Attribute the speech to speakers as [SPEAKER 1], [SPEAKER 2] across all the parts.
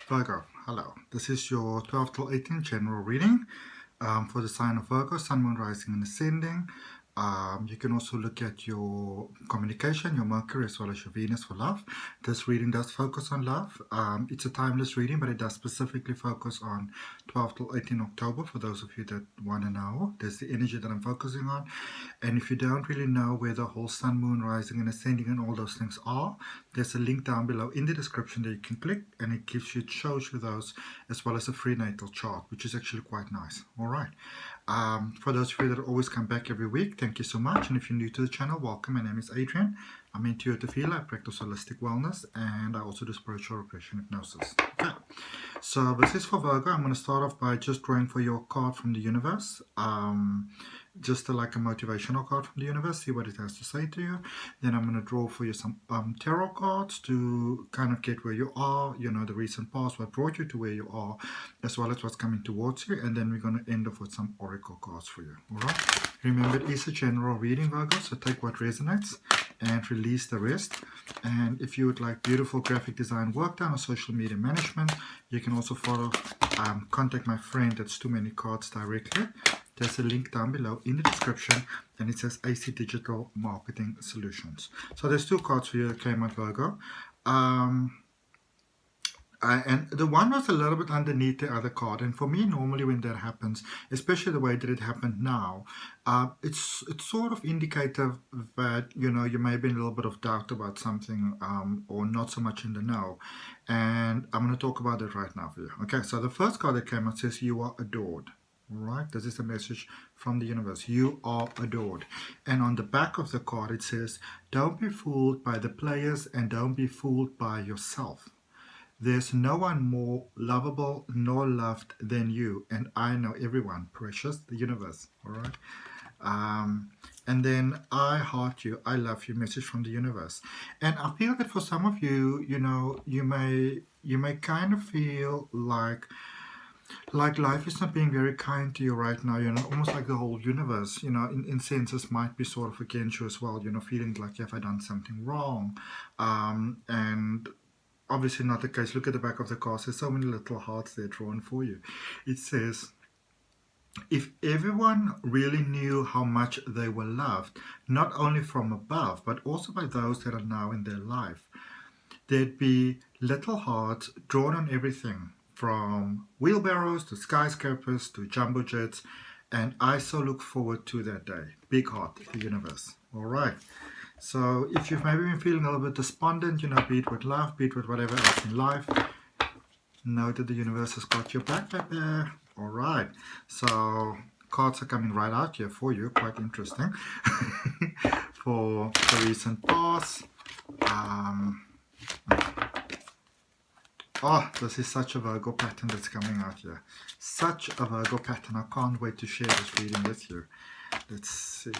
[SPEAKER 1] Virgo, hello. This is your 12 till 18 general reading for the sign of Virgo, Sun, Moon, Rising, and Ascending. You can also look at your communication, your Mercury, as well as your Venus for love. This reading does focus on love. It's a timeless reading, but it does specifically focus on 12 till 18 October. For those of you that want to know, there's the energy that I'm focusing on. And if you don't really know where the whole Sun, Moon, Rising, and Ascending and all those things are, there's a link down below in the description that you can click, and it shows you those, as well as a free natal chart, which is actually quite nice. All right. For those of you that always come back every week, thank you so much. And if you're new to the channel, welcome. My name is Adrian. I'm intuitive healer. I practice holistic wellness, and I also do spiritual regression hypnosis. Okay, so this is for Virgo. I'm going to start off by just drawing for your card from the universe. Just like a motivational card from the universe, see what it has to say to you. Then I'm going to draw for you some tarot cards to kind of get where you are, you know, the recent past, what brought you to where you are, as well as what's coming towards you. And then we're going to end off with some oracle cards for you. All right. Remember, it is a general reading, Virgo, so take what resonates and release the rest. And if you would like beautiful graphic design work done or social media management, you can also contact my friend that's Too Many Cards directly. There's a link down below in the description, and it says AC Digital Marketing Solutions. So there's two cards for you that came out, Virgo. And the one was a little bit underneath the other card. And for me, normally when that happens, especially the way that it happened now, it's sort of indicative that, you know, you may be in a little bit of doubt about something or not so much in the know. And I'm going to talk about it right now for you. Okay, so the first card that came out says you are adored. Right, this is a message from the universe. You are adored. And on the back of the card it says, don't be fooled by the players and don't be fooled by yourself. There's no one more lovable nor loved than you, and I know everyone. Precious, the universe. All right. And then I heart you, I love you, message from the universe. And I feel that for some of you, you know, you may kind of feel like life is not being very kind to you right now, you know, almost like the whole universe, you know, in senses might be sort of against you as well, you know, feeling like, have I done something wrong? And obviously not the case. Look at the back of the card. There's so many little hearts there drawn for you. It says, if everyone really knew how much they were loved, not only from above, but also by those that are now in their life, there'd be little hearts drawn on everything, from wheelbarrows to skyscrapers to jumbo jets, and I so look forward to that day. Big heart, the universe. All right. So if you've maybe been feeling a little bit despondent, you know, be it with love, be it with whatever else in life, know that the universe has got your back there. All right. So cards are coming right out here for you. Quite interesting. For the recent past. Oh, this is such a Virgo pattern that's coming out here. Such a Virgo pattern. I can't wait to share this reading with you. Let's see.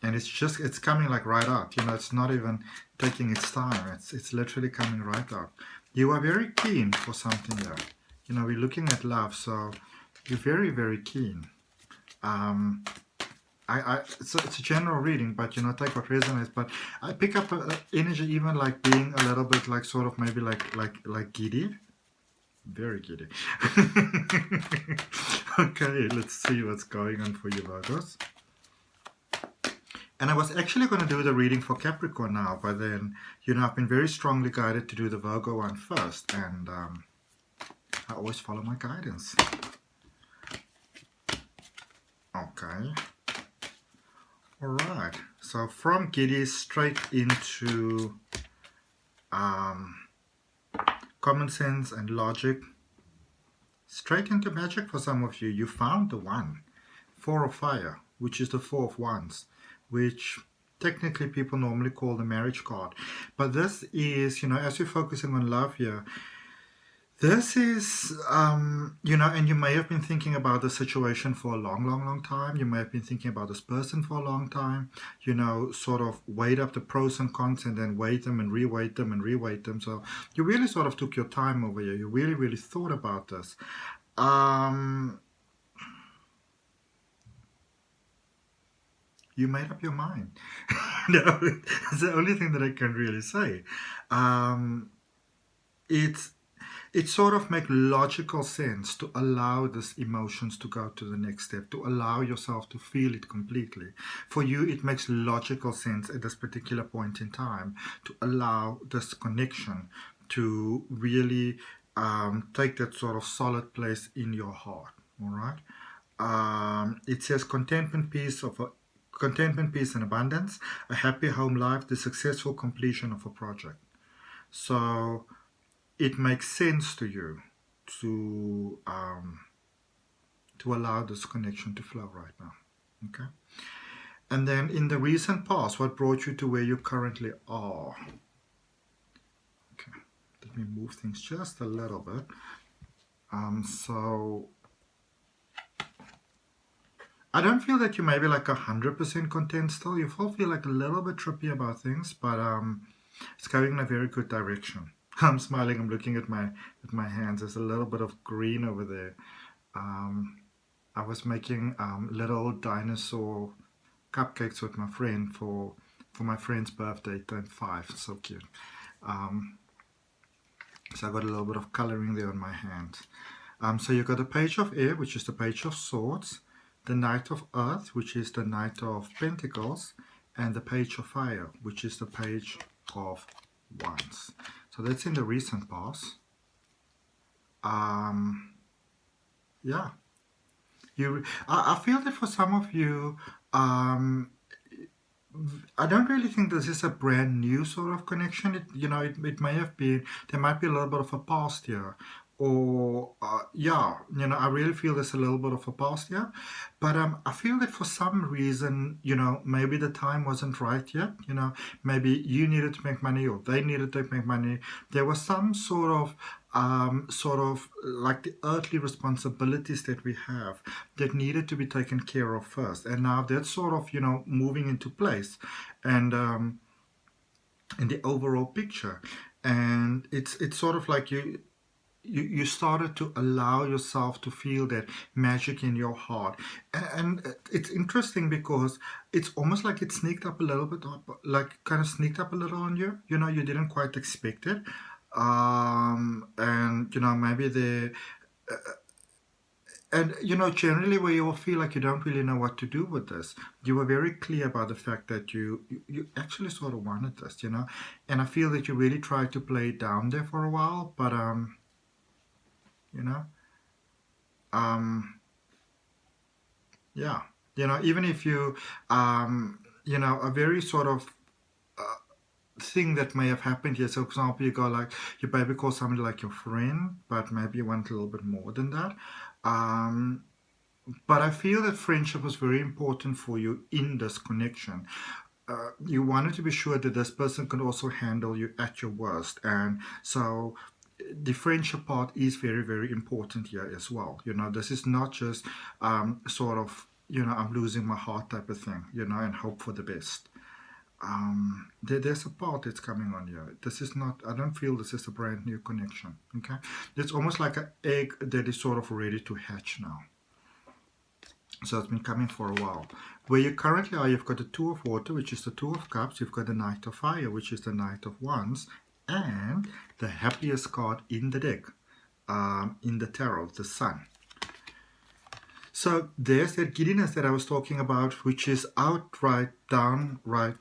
[SPEAKER 1] And it's coming like right out. You know, it's not even taking its time. It's literally coming right out. You are very keen for something there. You know, we're looking at love, so you're very, very keen. It's a general reading, but you know, take what resonates. But I pick up energy even like being a little bit like sort of maybe like giddy, very giddy. Okay, let's see what's going on for you, Virgos. And I was actually going to do the reading for Capricorn now, but then, you know, I've been very strongly guided to do the Virgo one first, and I always follow my guidance. Okay. Alright, so from giddy straight into common sense and logic, straight into magic for some of you. You found the one. Four of Fire, which is the Four of Wands, which technically people normally call the marriage card. But this is, you know, as you're focusing on love here, this is, you know, and you may have been thinking about the situation for a long time. You may have been thinking about this person for a long time, you know, sort of weighed up the pros and cons and then weighed them and reweight them and reweight them. So you really sort of took your time over here. You really thought about this. You made up your mind. No, it's the only thing that I can really say. It's it sort of makes logical sense to allow these emotions to go to the next step, to allow yourself to feel it completely. For you, it makes logical sense at this particular point in time to allow this connection to really take that sort of solid place in your heart. All right. It says contentment, peace and abundance, a happy home life, the successful completion of a project. So it makes sense to you to allow this connection to flow right now. Okay. And then in the recent past, what brought you to where you currently are? Okay. Let me move things just a little bit. So I don't feel that you may be like 100% content still. You feel like a little bit trippy about things, but it's going in a very good direction. I'm smiling. I'm looking at my hands. There's a little bit of green over there. I was making little dinosaur cupcakes with my friend for my friend's birthday. Turned 5. So cute. So I got a little bit of coloring there on my hands. So you got the Page of Air, which is the Page of Swords, the Knight of Earth, which is the Knight of Pentacles, and the Page of Fire, which is the Page of Wands. So that's in the recent past. Yeah. I feel that for some of you, I don't really think this is a brand new sort of connection. It may have been, there might be a little bit of a past here. Or, yeah, I really feel there's a little bit of a past here. But I feel that for some reason, maybe the time wasn't right yet. Maybe you needed to make money or they needed to make money. There was some sort of like the earthly responsibilities that we have that needed to be taken care of first. And now that's sort of, moving into place and in the overall picture. And it's sort of like you started to allow yourself to feel that magic in your heart. And it's interesting because it's almost like it sneaked up a little bit, like kind of sneaked up a little on you. You didn't quite expect it. And, maybe and generally where you will feel like you don't really know what to do with this, you were very clear about the fact that you actually sort of wanted this, and I feel that you really tried to play it down there for a while, but yeah, even if you a very sort of thing that may have happened here. So for example, you go like you maybe call somebody like your friend, but maybe you want a little bit more than that. But I feel that friendship was very important for you in this connection. You wanted to be sure that this person can also handle you at your worst, and so the friendship part is very, very important here as well. This is not just sort of, I'm losing my heart type of thing, and hope for the best. There's a part that's coming on here. This is not, I don't feel this is a brand new connection. Okay. It's almost like an egg that is sort of ready to hatch now. So it's been coming for a while. Where you currently are, you've got the Two of Water, which is the Two of Cups. You've got the Knight of Fire, which is the Knight of Wands. And the happiest card in the deck, in the tarot, the Sun. So there's that giddiness that I was talking about, which is downright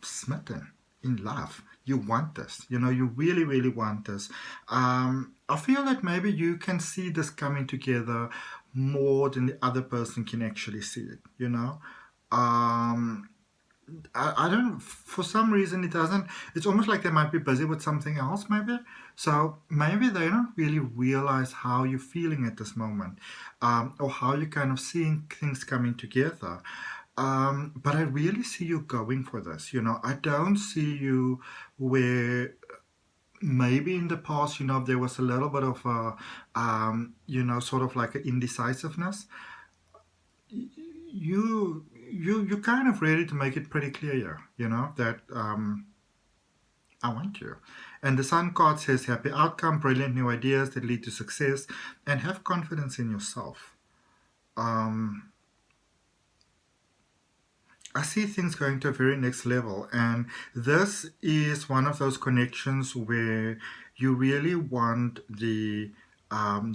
[SPEAKER 1] smitten in love. You want this, you really, really want this. I feel that maybe you can see this coming together more than the other person can actually see it, I don't, for some reason it doesn't, it's almost like they might be busy with something else maybe. So maybe they don't really realize how you're feeling at this moment, or how you're kind of seeing things coming together. But I really see you going for this. I don't see you where maybe in the past, there was a little bit of a, sort of like an indecisiveness. You're kind of ready to make it pretty clear, that I want you. And the Sun card says happy outcome, brilliant new ideas that lead to success, and have confidence in yourself. I see things going to a very next level, and this is one of those connections where you really want the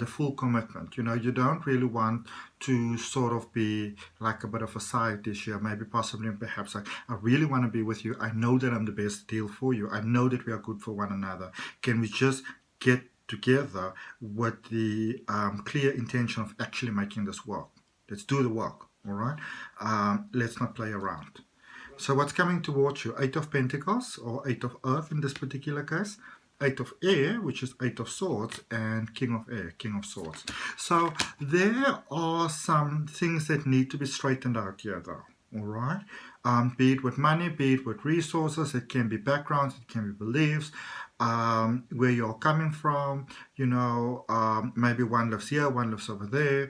[SPEAKER 1] full commitment. You know, you don't really want to sort of be like a bit of a side dish here, maybe possibly perhaps like, I really want to be with you. I know that I'm the best deal for you. I know that we are good for one another. Can we just get together with the clear intention of actually making this work? Let's do the work, all right? Let's not play around. So what's coming towards you? Eight of Pentacles, or Eight of Earth in this particular case. Eight of Air, which is Eight of Swords, and King of Air, King of Swords. So there are some things that need to be straightened out here, though. All right, be it with money, be it with resources. It can be backgrounds, it can be beliefs, where you're coming from. You know, maybe one lives here, one lives over there.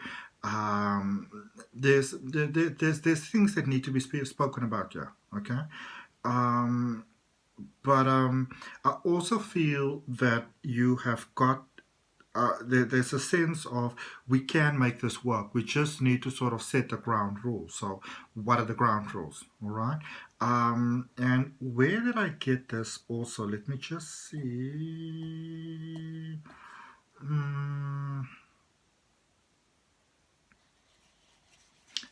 [SPEAKER 1] There's things that need to be spoken about here. Okay. But I also feel that you have got, there's a sense of, we can make this work. We just need to sort of set the ground rules. So what are the ground rules? All right. And where did I get this also? Let me just see.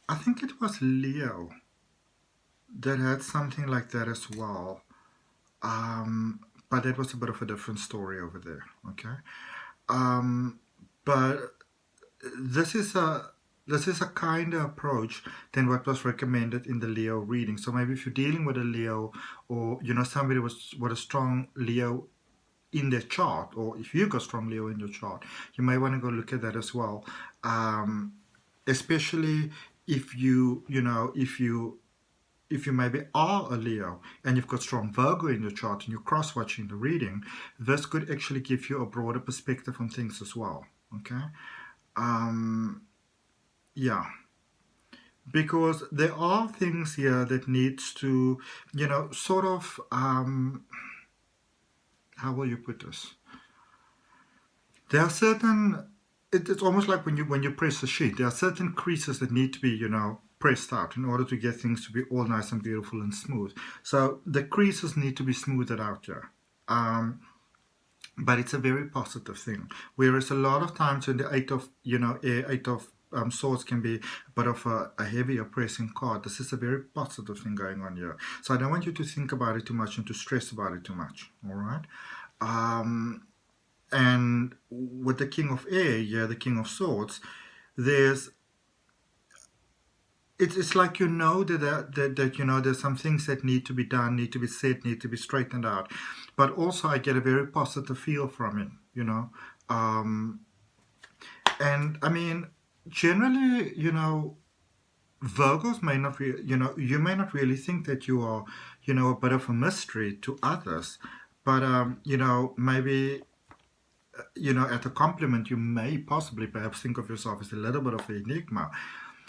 [SPEAKER 1] I think it was Leo that had something like that as well. But that was a bit of a different story over there, okay? But this is a kinder approach than what was recommended in the Leo reading. So maybe if you're dealing with a Leo, or you know, somebody with a strong Leo in their chart, or if you've got strong Leo in your chart, you may want to go look at that as well. Especially if you maybe are a Leo and you've got strong Virgo in your chart and you're cross-watching the reading, this could actually give you a broader perspective on things as well, okay? Yeah, because there are things here that needs to, you know, sort of, how will you put this? There are certain, it's almost like when you press a sheet, there are certain creases that need to be, you know, pressed out in order to get things to be all nice and beautiful and smooth. So the creases need to be smoothed out here. But it's a very positive thing. Whereas a lot of times when the Eight of, you know, Eight of Swords can be a bit of a heavy oppressing card, this is a very positive thing going on here. So I don't want you to think about it too much and to stress about it too much, all right? And with the King of Air, yeah, the King of Swords, there's, it's like, you know, that you know, there's some things that need to be done, need to be said, need to be straightened out. But also I get a very positive feel from it, you know. And I mean, generally, you know, Virgos may not really, you know, you may not really think that you are, you know, a bit of a mystery to others. But, you know, maybe, you know, at a compliment, you may possibly perhaps think of yourself as a little bit of an enigma.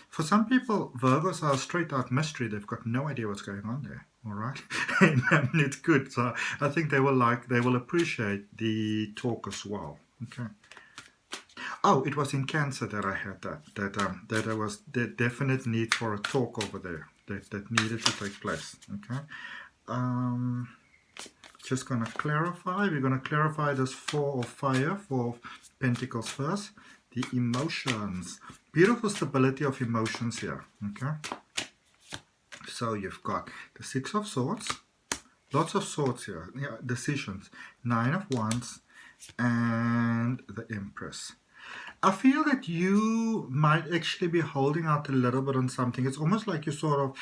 [SPEAKER 1] For some people, Virgos are a straight out mystery. They've got no idea what's going on there. All right. And it's good. So I think they will appreciate the talk as well. Okay. Oh, it was in Cancer that I had that there was the definite need for a talk over there that needed to take place. Okay. Just gonna clarify. We're gonna clarify this Four of Fire, Four of Pentacles first. The emotions. Beautiful stability of emotions here. Okay. So you've got the Six of Swords. Lots of swords here. Yeah, decisions. Nine of Wands and the Empress. I feel that you might actually be holding out a little bit on something. It's almost like you're sort of,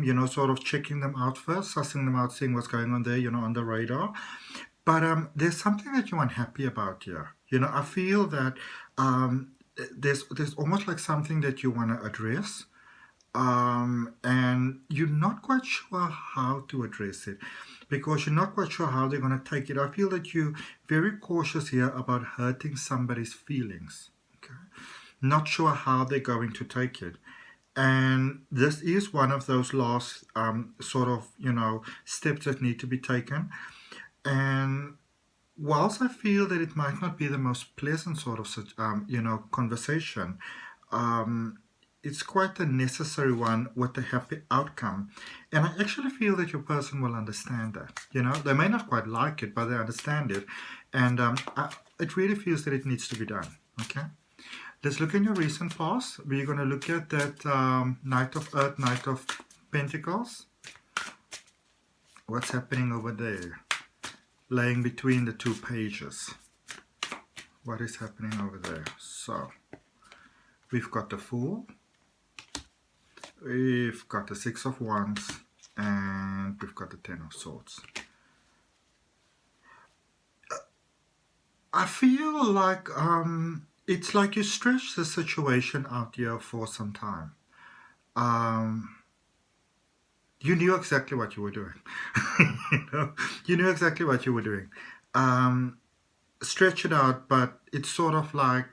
[SPEAKER 1] you know, sort of checking them out first, sussing them out, seeing what's going on there, you know, on the radar. But there's something that you're unhappy about here. You know, I feel that there's almost like something that you want to address. And you're not quite sure how to address it because you're not quite sure how they're going to take it. I feel that you're very cautious here about hurting somebody's feelings. Okay, not sure how they're going to take it. And this is one of those last sort of, you know, steps that need to be taken. And whilst I feel that it might not be the most pleasant sort of, you know, conversation, it's quite a necessary one with a happy outcome. And I actually feel that your person will understand that. You know, they may not quite like it, but they understand it. And it really feels that it needs to be done. Okay? Let's look in your recent past. We're going to look at that Knight of Earth, Knight of Pentacles. What's happening over there? Laying between the two pages. What is happening over there? So, we've got the Fool. We've got the Six of Wands. And we've got the Ten of Swords. I feel like it's like you stretched the situation out here for some time. You knew exactly what you were doing. You knew exactly what you were doing. Stretch it out, but it's sort of like,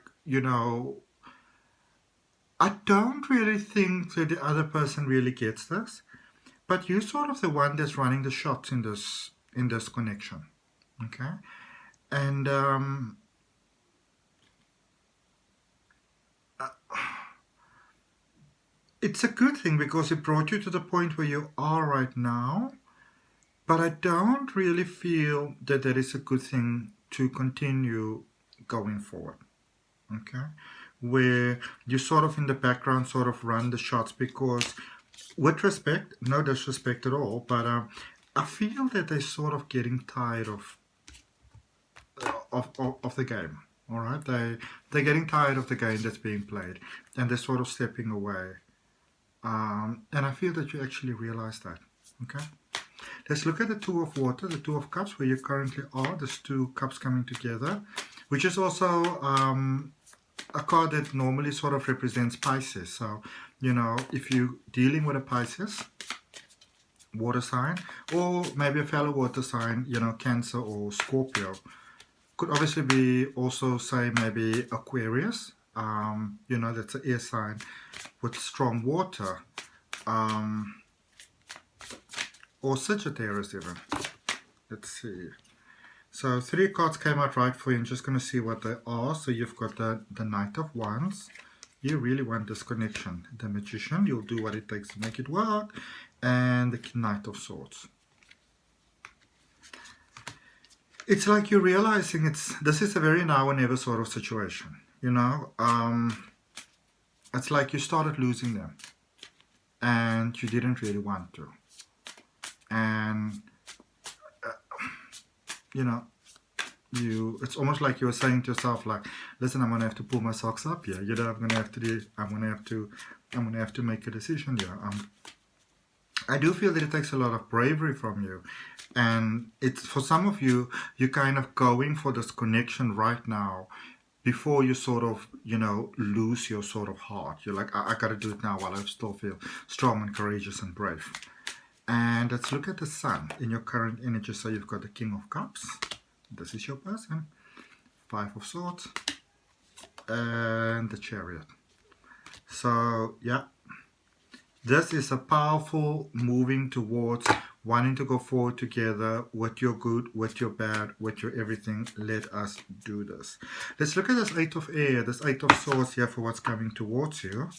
[SPEAKER 1] I don't really think that the other person really gets this, but you're sort of the one that's running the shots in this connection. Okay? And it's a good thing because it brought you to the point where you are right now, but I don't really feel that that is a good thing to continue going forward. Okay? Where you sort of in the background sort of run the shots, because with respect, no disrespect at all, but I feel that they're sort of getting tired of the game. All right, they're getting tired of the game that's being played, and they're sort of stepping away. And I feel that you actually realize that. Okay, let's look at the Two of Water, the Two of Cups, where you currently are. There's two cups coming together, which is also a card that normally sort of represents Pisces. So, if you're dealing with a Pisces water sign, or maybe a fellow water sign, Cancer or Scorpio, could obviously be also say maybe Aquarius, that's an air sign with strong water, or Sagittarius even. Let's see. So 3 cards came out right for you. I'm just going to see what they are. So you've got the Knight of Wands. You really want this connection. The Magician, you'll do what it takes to make it work. And the Knight of Swords. It's like you're realizing this is a very now or never sort of situation. It's like you started losing them. And you didn't really want to. And it's almost like you were saying to yourself, like, listen, I'm gonna have to pull my socks up here. I'm gonna have to make a decision here. I do feel that it takes a lot of bravery from you, and it's for some of you, you're kind of going for this connection right now before you sort of lose your sort of heart. You're like, I gotta do it now while I still feel strong and courageous and brave. And let's look at the Sun in your current energy. So you've got the King of Cups. This is your person. 5 of Swords. And the Chariot. So, yeah. This is a powerful moving towards wanting to go forward together with your good, with your bad, with your everything. Let us do this. Let's look at this 8 of Air, this 8 of Swords here for what's coming towards you.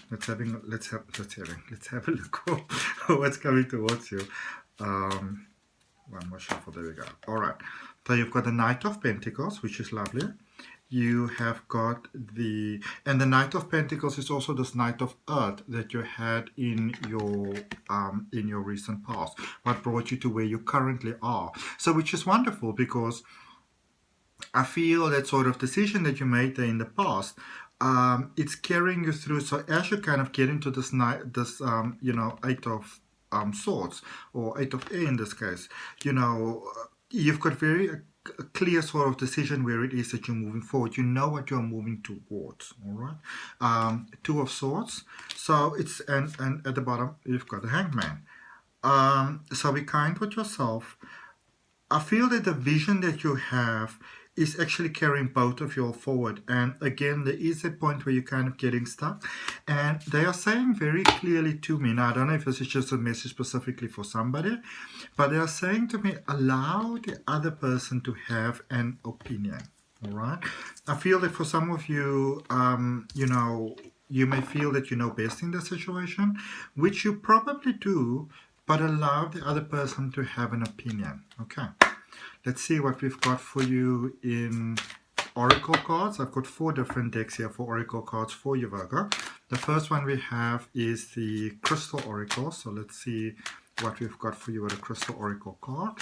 [SPEAKER 1] Let's have a look at what's coming towards you. One more shuffle, there we go. Alright, so you've got the Knight of Pentacles, which is lovely. You have got the Knight of Pentacles is also this Knight of Earth that you had in your recent past, what brought you to where you currently are. So which is wonderful, because I feel that sort of decision that you made there in the past, it's carrying you through. So as you kind of get into this 8 of Swords, or 8 of Air in this case, you've got very a clear sort of decision where it is that you're moving forward. You know what you're moving towards. All right. 2 of Swords. So it's and at the bottom you've got the Hangman. So be kind with yourself. I feel that the vision that you have is actually carrying both of you all forward. And again, there is a point where you're kind of getting stuck. And they are saying very clearly to me, now I don't know if this is just a message specifically for somebody, but they are saying to me, allow the other person to have an opinion. All right. I feel that for some of you, you may feel that you know best in the situation, which you probably do, but allow the other person to have an opinion. Okay, let's see what we've got for you in Oracle cards. I've got 4 different decks here for Oracle cards for you, Virgo. The first one we have is the Crystal Oracle. So let's see what we've got for you with a Crystal Oracle card.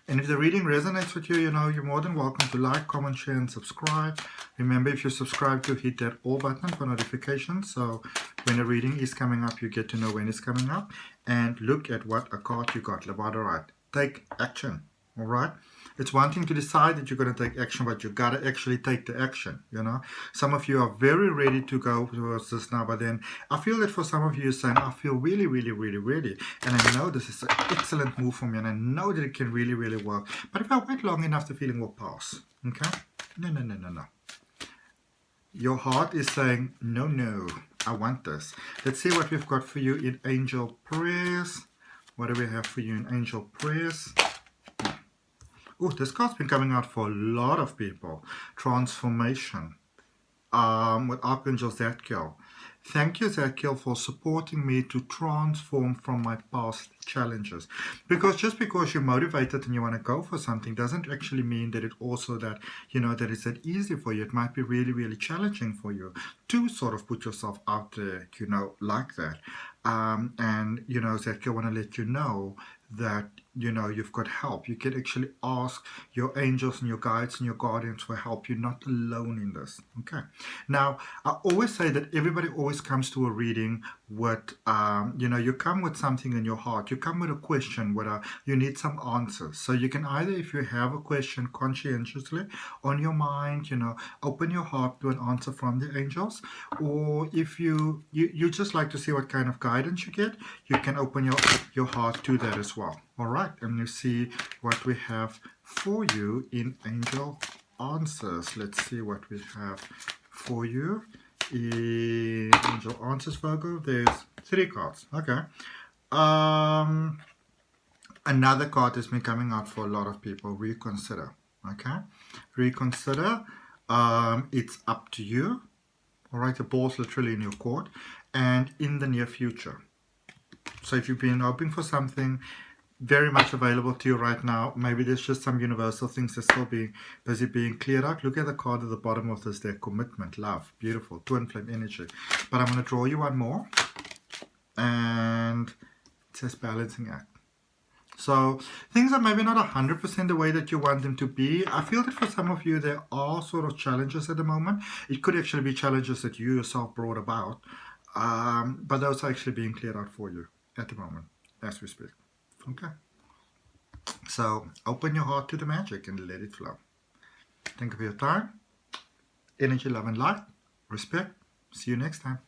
[SPEAKER 1] And if the reading resonates with you, you know, you're more than welcome to like, comment, share, and subscribe. Remember, if you subscribe, to hit that all button for notifications. So when a reading is coming up, you get to know when it's coming up. And look at what a card you got. Labradorite. Take action. All right? It's one thing to decide that you're going to take action, but you got to actually take the action, you know. Some of you are very ready to go towards this now, but then I feel that for some of you, you're saying, I feel really, really, really ready. And I know this is an excellent move for me, and I know that it can really, really work. But if I wait long enough, the feeling will pass, okay? No, no, no, no, no. Your heart is saying, no, no, I want this. Let's see what we've got for you in Angel Prayers. What do we have for you in Angel Prayers? Oh, this card's been coming out for a lot of people. Transformation. With Archangel Zadkiel. Thank you, Zadkiel, for supporting me to transform from my past challenges. Because just because you're motivated and you want to go for something doesn't actually mean that it also that, you know, that it's that easy for you. It might be really, really challenging for you to sort of put yourself out there, you know, like that. And, you know, Zadkiel, I want to let you know that, you know, you've got help. You can actually ask your angels and your guides and your guardians for help. You're not alone in this. Okay. Now, I always say that everybody always comes to a reading with, you know, you come with something in your heart. You come with a question, you need some answers. So you can either, if you have a question conscientiously on your mind, you know, open your heart to an answer from the angels. Or if you just like to see what kind of guidance you get, you can open your heart to that as well. All right, and you see what we have for you in Angel Answers. Let's see what we have for you in Angel Answers, Virgo. There's 3 cards. Okay. Another card has been coming out for a lot of people. Reconsider. Okay. Reconsider. It's up to you. All right, the ball's literally in your court and in the near future. So if you've been hoping for something very much available to you right now, maybe there's just some universal things that still being busy being cleared out. Look at the card at the bottom of this deck. Commitment, love, beautiful, twin flame energy. But I'm going to draw you one more, and it says balancing act. So things are maybe not 100% the way that you want them to be. I feel that for some of you there are sort of challenges at the moment. It could actually be challenges that you yourself brought about, but those are actually being cleared out for you at the moment as we speak. Okay, so open your heart to the magic and let it flow. Thank you for your time. Energy, love, and light. Respect. See you next time.